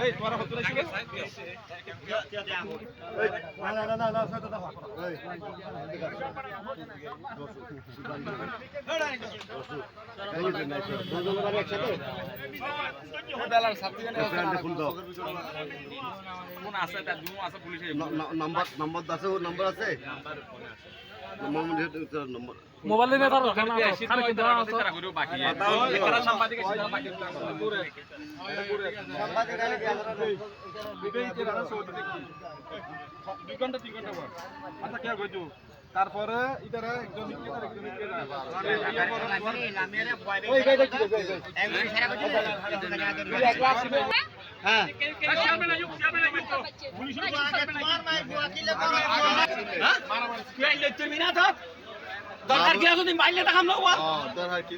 এই তোরা হতে লাগছিস না সেটা দেখো এই বেলার সাথে কোন আছে তার দুনো আছে পুলিশে নাম্বার আছে ও নাম্বার আছে নম্বর মোবাইল দিয়ে তার খানা খানা কি দেওয়া আছে তারা করেও বাকি এরা সাংবাদিক আছে না বাকি দূরে সাংবাদিক আলে বিবেক যে রানা সৌদি দেখি 2 ঘন্টা 3 ঘন্টা পর আচ্ছা কি কইছো তারপরে ইদারে একজন বিক্রেতা ওই গাইডা কি একজন সেরা কইছো হ্যাঁ সামনে না পুলিশ তোমার মাই ওয়াকিলে হ্যাঁ তুই আইলে তুমি না তো দরকার কি আছে তুমি বাইলে দেখাম না ওয়া দরকার কি